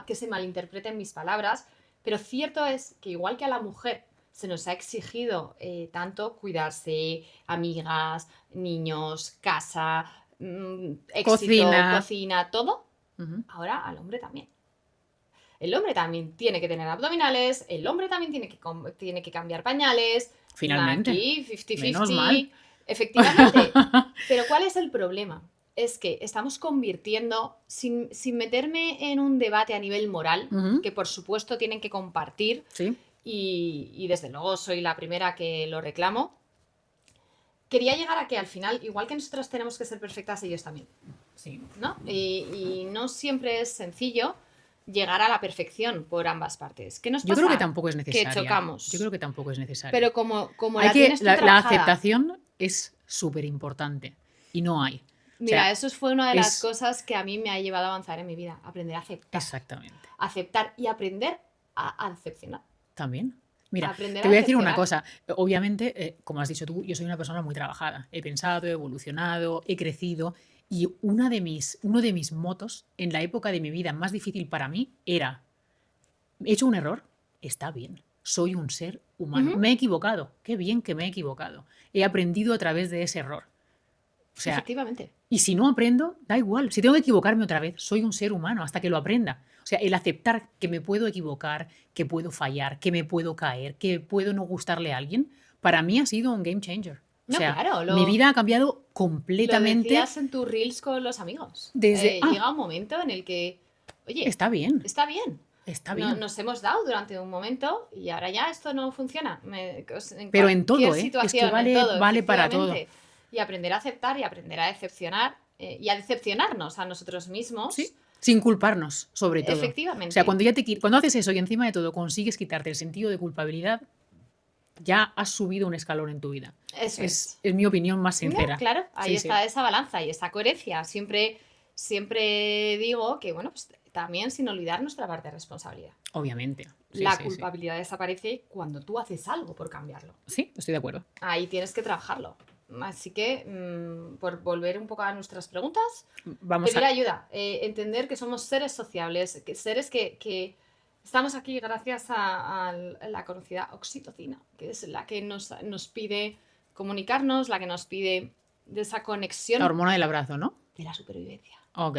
que se malinterpreten mis palabras, pero cierto es que igual que a la mujer se nos ha exigido tanto cuidarse, amigas, niños, casa, éxito, cocina, todo, Ujú. ahora al hombre también. El hombre también tiene que tener abdominales, el hombre también tiene que cambiar pañales. Finalmente. Aquí, 50-50. Menos mal. Efectivamente. Pero ¿cuál es el problema? Es que estamos convirtiendo, sin meterme en un debate a nivel moral, Ujú. que por supuesto tienen que compartir, Sí. y desde luego soy la primera que lo reclamo, quería llegar a que al final, igual que nosotras tenemos que ser perfectas, ellos también, Sí. ¿no? Y no siempre es sencillo llegar a la perfección por ambas partes. ¿Qué nos pasa? Yo creo que tampoco es necesaria. Que chocamos. Yo creo que tampoco es necesario. Pero como Hay la que, tienes tú la trabajada. aceptación es súper importante y no hay. Mira, O sea, eso fue una de las es- cosas que a mí me ha llevado a avanzar en mi vida. Aprender a aceptar. Exactamente. Aceptar y aprender a decepcionar. También. Mira, Aprender te a voy a decir una decepcionar. cosa. Obviamente, como has dicho tú, yo soy una persona muy trabajada. He pensado, he evolucionado, he crecido. Y uno de mis motos en la época de mi vida más difícil para mí era: he hecho un error, está bien. Soy un ser humano. Ujú. Me he equivocado. Qué bien que me he equivocado. He aprendido a través de ese error. O sea, Efectivamente. y si no aprendo, da igual. Si tengo que equivocarme otra vez, soy un ser humano hasta que lo aprenda. O sea, el aceptar que me puedo equivocar, que puedo fallar, que me puedo caer, que puedo no gustarle a alguien, para mí ha sido un game changer. O No, sea, claro, mi vida ha cambiado Lo completamente. decías en tus reels con los amigos. Desde, Llega un momento en el que, oye, está bien, está bien. está bien. Nos hemos dado durante un momento y ahora ya esto no funciona. Pero en todo, cualquier ¿eh? Es que situación, vale, en todo, vale para todo. efectivamente. Y aprender a aceptar y aprender a decepcionar y a decepcionarnos a nosotros mismos. Sí, sin culparnos, sobre todo. Efectivamente. O sea, cuando haces eso y encima de todo consigues quitarte el sentido de culpabilidad, ya has subido un escalón en tu vida. Eso Es mi opinión más No, sincera. claro, ahí Sí, está sí. esa balanza y esa coherencia. Siempre digo que, bueno, pues también sin olvidar nuestra parte de responsabilidad. Obviamente. Sí, La sí, culpabilidad desaparece cuando tú haces algo por cambiarlo. Sí, estoy de acuerdo. Ahí tienes que trabajarlo. Así que, por volver un poco a nuestras preguntas, Vamos pedir a... ayuda, entender que somos seres sociables, seres que estamos aquí gracias a la conocida oxitocina, que es la que nos pide comunicarnos, la que nos pide de esa conexión La hormona del abrazo, ¿no? de la supervivencia. Ok.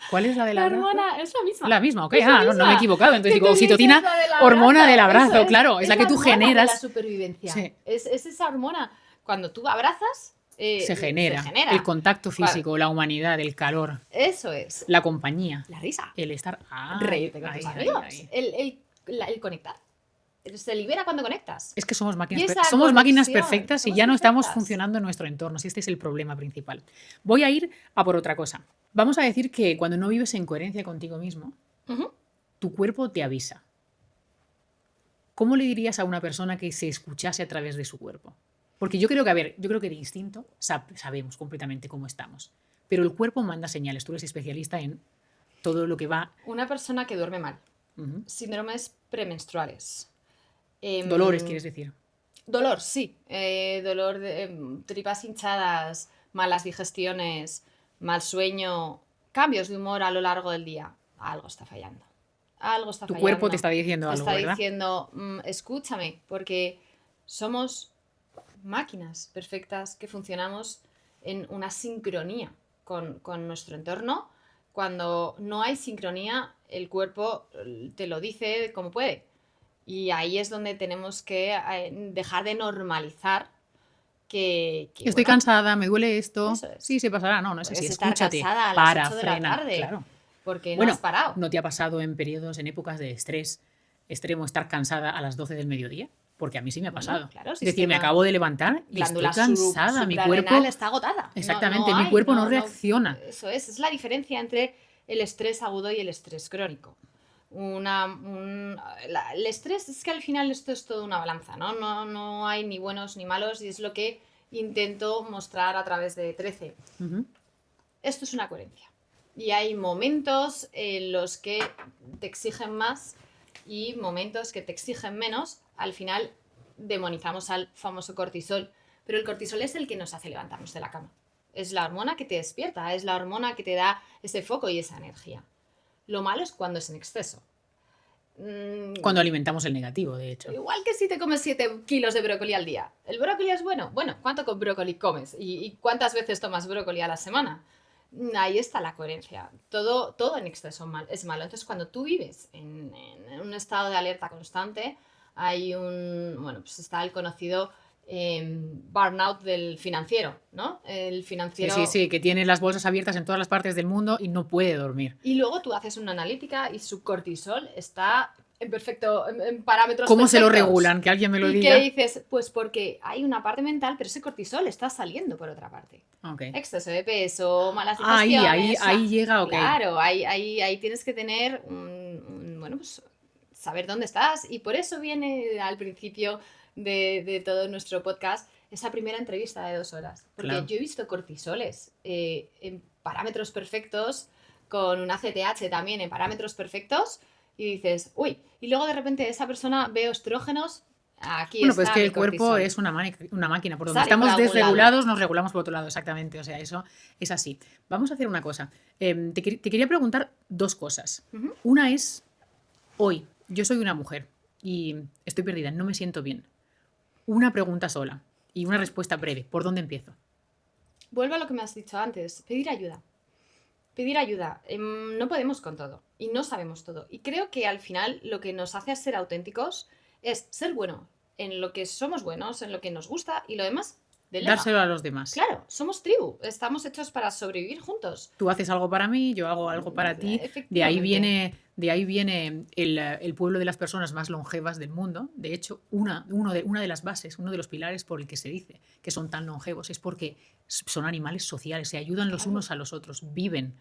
¿Cuál es la del La abrazo? hormona es la misma. La misma, ok. Es la No me he misma. equivocado. Entonces ¿Qué digo, coño oxitocina, es la del hormona del abrazo? abrazo, Eso claro. Es la que tú hormona de generas. la supervivencia. Sí. Es esa hormona. Cuando tú abrazas, Se genera. se genera. El contacto físico, la humanidad, el calor, Eso es. la compañía, La risa. el estar... Reírte con ahí, tus ahí, amigos. ahí. El conectar. Se libera cuando conectas. Es que somos máquinas, Y esa somos máquinas conexión, perfectas y somos ya no estamos perfectas. funcionando en nuestro entorno. Si este es el problema principal. Voy a ir a por otra cosa. Vamos a decir que cuando no vives en coherencia contigo mismo, Ujú. tu cuerpo te avisa. ¿Cómo le dirías a una persona que se escuchase a través de su cuerpo? Porque yo creo que, de instinto sabemos completamente cómo estamos. Pero el cuerpo manda señales. Tú eres especialista en todo lo que va... Una persona que duerme mal. Ujú. Síndromes premenstruales. Dolores, quieres decir. Dolor, sí. Dolor de tripas hinchadas, malas digestiones, mal sueño, cambios de humor a lo largo del día. Algo está fallando. Algo está Tu fallando. cuerpo te está diciendo Te algo, está ¿verdad? diciendo, escúchame, porque somos máquinas perfectas que funcionamos en una sincronía con nuestro entorno. Cuando no hay sincronía, el cuerpo te lo dice como puede. Y ahí es donde tenemos que dejar de normalizar que Estoy cansada, me duele esto. Eso es. Sí, se pasará. No es puedes así. estar Escúchate. cansada a las Para, 8 de la frena. tarde, Claro. porque no Bueno, has parado. ¿no te ha pasado en periodos, en épocas de estrés extremo, estar cansada a las 12 del mediodía? Porque a mí sí me ha pasado. Bueno, claro, Es decir, me sistema- acabo de levantar y Glándula estoy cansada. Mi cuerpo... suprarrenal está agotada. Exactamente, mi cuerpo no reacciona. Eso es la diferencia entre el estrés agudo y el estrés crónico. el estrés es que al final esto es todo una balanza, ¿no? No hay ni buenos ni malos y es lo que intento mostrar a través de 13. Esto es una coherencia. Y hay momentos en los que te exigen más y momentos que te exigen menos. Al final demonizamos al famoso cortisol, pero el cortisol es el que nos hace levantarnos de la cama. Es la hormona que te despierta, es la hormona que te da ese foco y esa energía. Lo malo es cuando es en exceso. Cuando alimentamos el negativo, de hecho. Igual que si te comes 7 kilos de brócoli al día. ¿El brócoli es bueno? Bueno, ¿cuánto con brócoli comes? ¿Y cuántas veces tomas brócoli a la semana? Ahí está la coherencia. Todo en exceso es malo. Entonces, cuando tú vives en un estado de alerta constante, hay pues está el conocido burnout del financiero, ¿no? El financiero... Sí, que tiene las bolsas abiertas en todas las partes del mundo y no puede dormir. Y luego tú haces una analítica y su cortisol está en parámetros ¿Cómo perfectos. se lo regulan? Que alguien me lo diga. ¿Y qué dices? Pues porque hay una parte mental, pero ese cortisol está saliendo por otra parte. Okay. Exceso de peso, malas digestiones. Ahí llega, ok. Claro, ahí tienes que tener pues saber dónde estás. Y por eso viene al principio de todo nuestro podcast esa primera entrevista de 2 horas. Porque Claro. yo he visto cortisoles en parámetros perfectos, con un ACTH también en parámetros perfectos, y dices, uy, y luego de repente esa persona ve estrógenos. Aquí Bueno, está pues que mi el cuerpo cortisol. es una máquina. Por donde Sale por estamos algún desregulados, nos regulamos por otro lado, exactamente. O sea, eso es así. Vamos a hacer una cosa. Te quería preguntar 2 cosas. Una es, hoy, yo soy una mujer y estoy perdida, no me siento bien. Una pregunta sola y una respuesta breve. ¿Por dónde empiezo? Vuelvo a lo que me has dicho antes, pedir ayuda. Pedir ayuda. No podemos con todo y no sabemos todo. Y creo que al final lo que nos hace ser auténticos es ser bueno en lo que somos buenos, en lo que nos gusta, y lo demás, delega. Dárselo a los demás. Claro, somos tribu, estamos hechos para sobrevivir juntos. Tú haces algo para mí, yo hago algo para ti. De ahí viene el pueblo de las personas más longevas del mundo. De hecho, una de las bases, uno de los pilares por el que se dice que son tan longevos es porque son animales sociales, se ayudan los unos a los otros, viven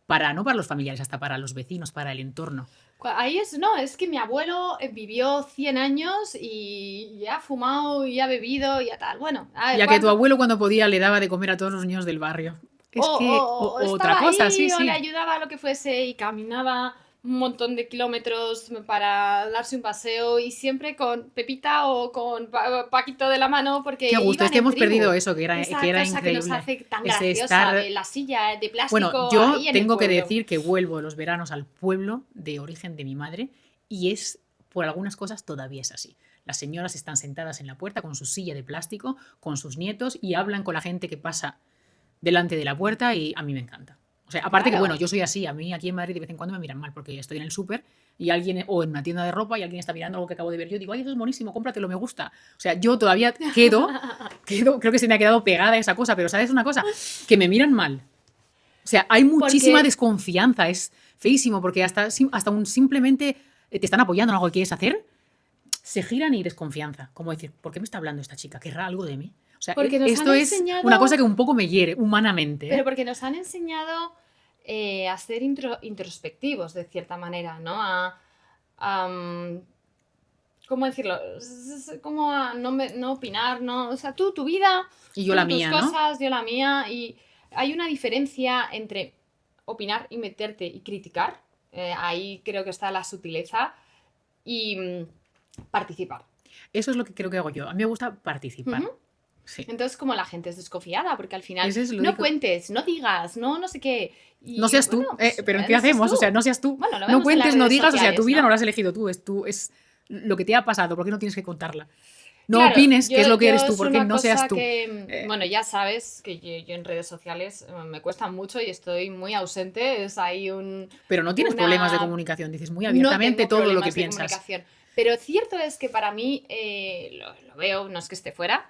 no para los familiares, hasta para los vecinos, para el entorno. Ahí es que mi abuelo vivió 100 años y ya ha fumado y ha bebido y ya tal. Bueno, a ver, ya que tu abuelo cuando podía le daba de comer a todos los niños del barrio. Otra cosa, ahí, sí. O le ayudaba a lo que fuese y caminaba un montón de kilómetros para darse un paseo y siempre con Pepita o con Paquito de la mano, porque qué gusto, es que hemos perdido eso, que era increíble. Que nos hace tan graciosa de la silla de plástico. Bueno, yo ahí en tengo el que decir que vuelvo los veranos al pueblo de origen de mi madre y por algunas cosas todavía es así. Las señoras están sentadas en la puerta con su silla de plástico, con sus nietos y hablan con la gente que pasa delante de la puerta y a mí me encanta. O sea, aparte que, bueno, yo soy así. A mí aquí en Madrid de vez en cuando me miran mal porque estoy en el súper y alguien, o en una tienda de ropa y alguien está mirando algo que acabo de ver. Yo digo, ay, eso es buenísimo, cómpratelo, me gusta. O sea, yo todavía quedo, creo que se me ha quedado pegada esa cosa, pero ¿sabes una cosa? Que me miran mal. O sea, hay muchísima desconfianza, es feísimo porque hasta simplemente te están apoyando en algo que quieres hacer, se giran y desconfianza. Como decir, ¿por qué me está hablando esta chica? ¿Querrá algo de mí? O sea, esto es una cosa que un poco me hiere humanamente. Pero porque nos han enseñado a ser introspectivos, de cierta manera, ¿no? ¿Cómo decirlo? Como a no opinar, ¿no? O sea, tú, tu vida, y yo la mía, tus cosas, yo la mía. Y hay una diferencia entre opinar y meterte y criticar. Ahí creo que está la sutileza. Y participar. Eso es lo que creo que hago yo. A mí me gusta participar. Sí. Entonces, como la gente es desconfiada, porque al final no cuentes, no digas, no sé qué. Y, no seas tú, pero ¿qué hacemos? O sea, no seas tú. Bueno, no cuentes, no digas, sociales, o sea, tu vida no la has elegido tú, es lo que te ha pasado, ¿por qué no tienes que contarla? No claro, opines qué es lo que eres tú, porque no seas tú. Bueno, ya sabes que yo en redes sociales me cuesta mucho y estoy muy ausente, es ahí Pero no tienes problemas de comunicación, dices muy abiertamente todo lo que piensas. Pero cierto es que para mí, lo veo, no es que esté fuera,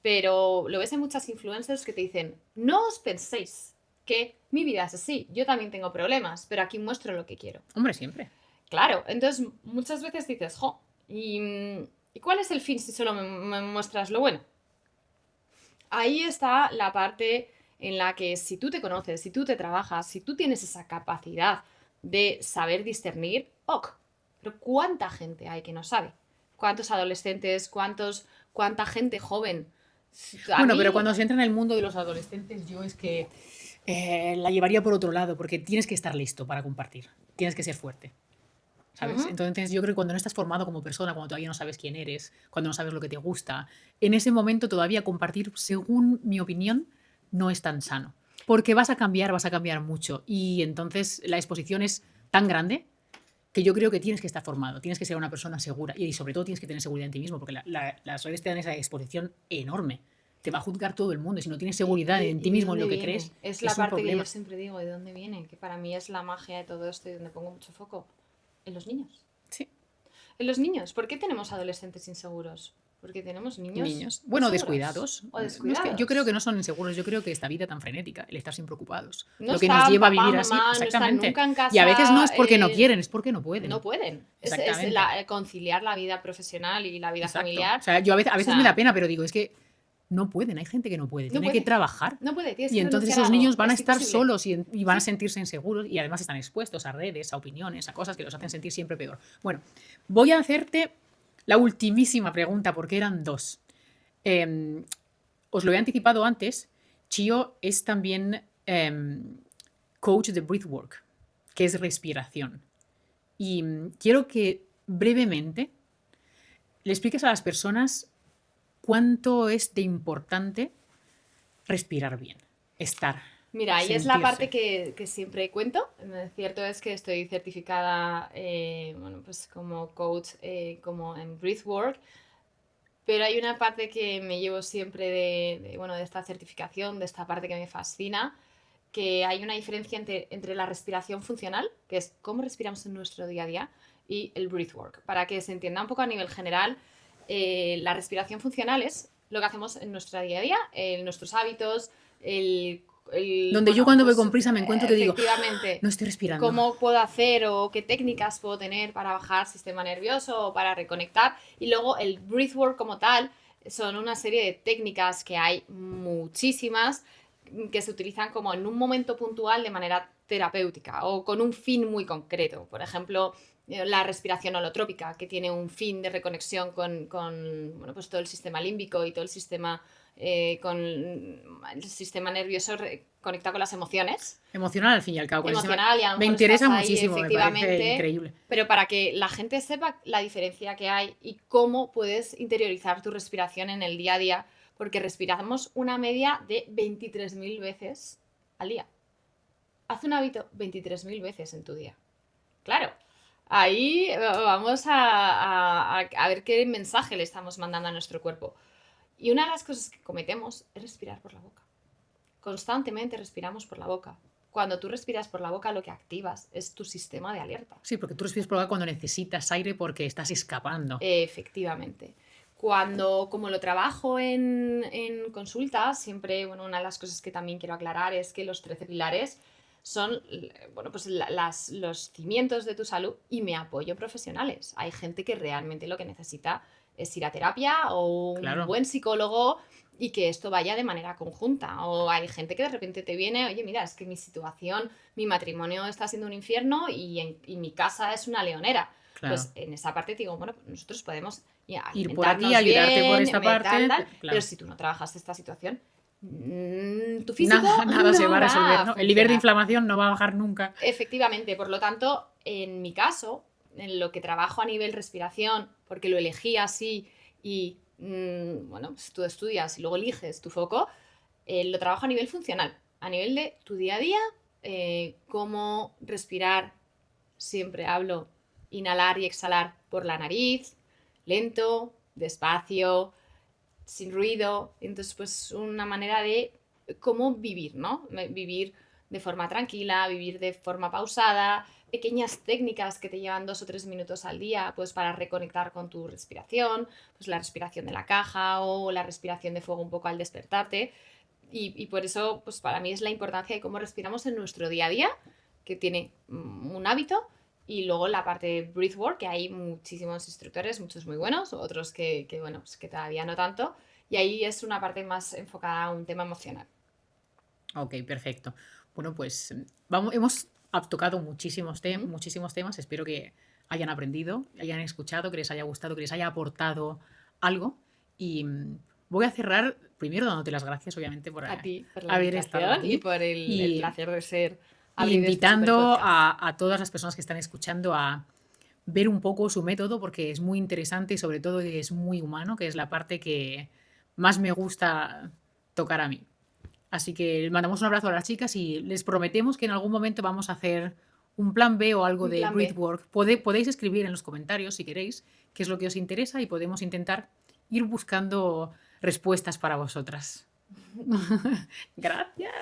pero lo ves en muchas influencers que te dicen, no os penséis que mi vida es así, yo también tengo problemas, pero aquí muestro lo que quiero. Hombre, siempre. Claro, entonces muchas veces dices, ¿y cuál es el fin si solo me muestras lo bueno? Ahí está la parte en la que si tú te conoces, si tú te trabajas, si tú tienes esa capacidad de saber discernir, Pero ¿cuánta gente hay que no sabe? ¿Cuántos adolescentes? ¿Cuánta gente joven? A Bueno, pero mí, cuando se entra en el mundo de los adolescentes, yo es que la llevaría por otro lado, porque tienes que estar listo para compartir, tienes que ser fuerte, ¿sabes? ujú, Entonces yo creo que cuando no estás formado como persona, cuando todavía no sabes quién eres, cuando no sabes lo que te gusta, en ese momento todavía compartir, según mi opinión, no es tan sano, porque vas a cambiar mucho y entonces la exposición es tan grande que yo creo que tienes que estar formado, tienes que ser una persona segura y sobre todo tienes que tener seguridad en ti mismo, porque las redes te dan esa exposición enorme. Te va a juzgar todo el mundo. Y si no tienes seguridad en ti ¿Y de mismo, en dónde lo que viene? crees, Es la es un parte que yo problema. siempre digo, ¿de dónde viene? Que para mí es la magia de todo esto y donde pongo mucho foco. En los niños. Sí. En los niños. ¿Por qué tenemos adolescentes inseguros? Porque tenemos niños Niños. Bueno, inseguros descuidados. o No es que, yo creo que descuidados. no son inseguros. Yo creo que esta vida tan frenética, el estar siempre ocupados, No lo que nos están lleva a papá, vivir así, mamá, no están exactamente. nunca en Y a veces no casa. es porque no quieren, es porque no No pueden. pueden. Es Exactamente. conciliar la vida profesional y la vida Exacto. O familiar. sea, yo a O veces me da sea, pena, pero digo, es que no pueden, hay gente que no puede, no tiene que puede. trabajar. No puede, tienes Y que entonces renunciar a esos algo. niños van a Es estar imposible. solos y van a Sí. sentirse inseguros y además están expuestos a redes, a opiniones, a cosas que los hacen sentir siempre peor. Bueno, voy a hacerte la ultimísima pregunta porque eran dos. Eh, Os lo he anticipado antes, Chio es también coach de breathwork, que es respiración. Y quiero que brevemente le expliques a las personas cuánto es de importante respirar bien, estar, Mira, y es la parte sentirse. que siempre cuento. Cierto es que estoy certificada, bueno, pues como coach, como en breathwork, pero hay una parte que me llevo siempre bueno, de esta certificación, de esta parte que me fascina, que hay una diferencia entre la respiración funcional, que es cómo respiramos en nuestro día a día, y el breathwork. Para que se entienda un poco a nivel general, la respiración funcional es lo que hacemos en nuestro día a día, en nuestros hábitos, Donde yo bueno, cuando voy pues con prisa me encuentro que digo, "Ah, efectivamente, no estoy respirando". cómo puedo hacer o qué técnicas puedo tener para bajar sistema nervioso o para reconectar. Y luego el breathwork como tal son una serie de técnicas que hay muchísimas que se utilizan como en un momento puntual de manera terapéutica o con un fin muy concreto. Por ejemplo, la respiración holotrópica, que tiene un fin de reconexión con bueno, pues todo el sistema límbico y todo el sistema con el sistema nervioso conectado con las emociones. Emocional al fin y al cabo. Con el sistema... Emocional, y a lo Me mejor estás interesa ahí muchísimo, me parece efectivamente, increíble. pero para que la gente sepa la diferencia que hay y cómo puedes interiorizar tu respiración en el día a día, porque respiramos una media de 23.000 veces al día. Haz un hábito 23.000 veces en tu día. Claro, ahí vamos a ver qué mensaje le estamos mandando a nuestro cuerpo. Y una de las cosas que cometemos es respirar por la boca. Constantemente respiramos por la boca. Cuando tú respiras por la boca, lo que activas es tu sistema de alerta. Sí, porque tú respiras por la boca cuando necesitas aire porque estás escapando. Efectivamente. Como lo trabajo en consultas, siempre, bueno, una de las cosas que también quiero aclarar es que los 13 pilares son, bueno, pues los cimientos de tu salud y me apoyo profesionales. Hay gente que realmente lo que necesita es ir a terapia o un Claro. buen psicólogo y que esto vaya de manera conjunta. O hay gente que de repente te viene, oye, mira, es que mi situación, mi matrimonio está siendo un infierno y mi casa es una leonera. Claro. Pues en esa parte te digo, bueno, pues nosotros podemos Ir por aquí, alimentarnos ayudarte por bien, esta parte, tal, pero claro. si tú no trabajas esta situación, tu físico Nada, nada se va a no va resolver, a ¿no? El nivel de funcionar. inflamación no va a bajar nunca. Efectivamente, por lo tanto, en mi caso, en lo que trabajo a nivel respiración, porque lo elegí así y, bueno, pues tú estudias y luego eliges tu foco, lo trabajo a nivel funcional, a nivel de tu día a día, cómo respirar, siempre hablo, inhalar y exhalar por la nariz, lento, despacio, sin ruido. Entonces, pues una manera de cómo vivir, ¿no? Vivir de forma tranquila, vivir de forma pausada, pequeñas técnicas que te llevan 2 o 3 minutos al día, pues para reconectar con tu respiración, pues la respiración de la caja o la respiración de fuego un poco al despertarte. Y por eso, pues para mí es la importancia de cómo respiramos en nuestro día a día, que tiene un hábito, y luego la parte de breathwork, que hay muchísimos instructores, muchos muy buenos, otros bueno, pues que todavía no tanto, y ahí es una parte más enfocada a un tema emocional. Ok, perfecto. Bueno, pues vamos, hemos tocado muchísimos Ujú. temas. Espero que hayan aprendido, hayan escuchado, que les haya gustado, que les haya aportado algo. Y voy a cerrar primero dándote las gracias, obviamente, por A ti por la haber estado invitación y aquí. por el Y, placer de ser y abrir este invitando superpodcast. a todas las personas que están escuchando a ver un poco su método, porque es muy interesante y sobre todo es muy humano, que es la parte que más me gusta tocar a mí. Así que mandamos un abrazo a las chicas y les prometemos que en algún momento vamos a hacer un plan B o algo Un de plan B. breathwork. Podéis escribir en los comentarios si queréis qué es lo que os interesa y podemos intentar ir buscando respuestas para vosotras. Gracias.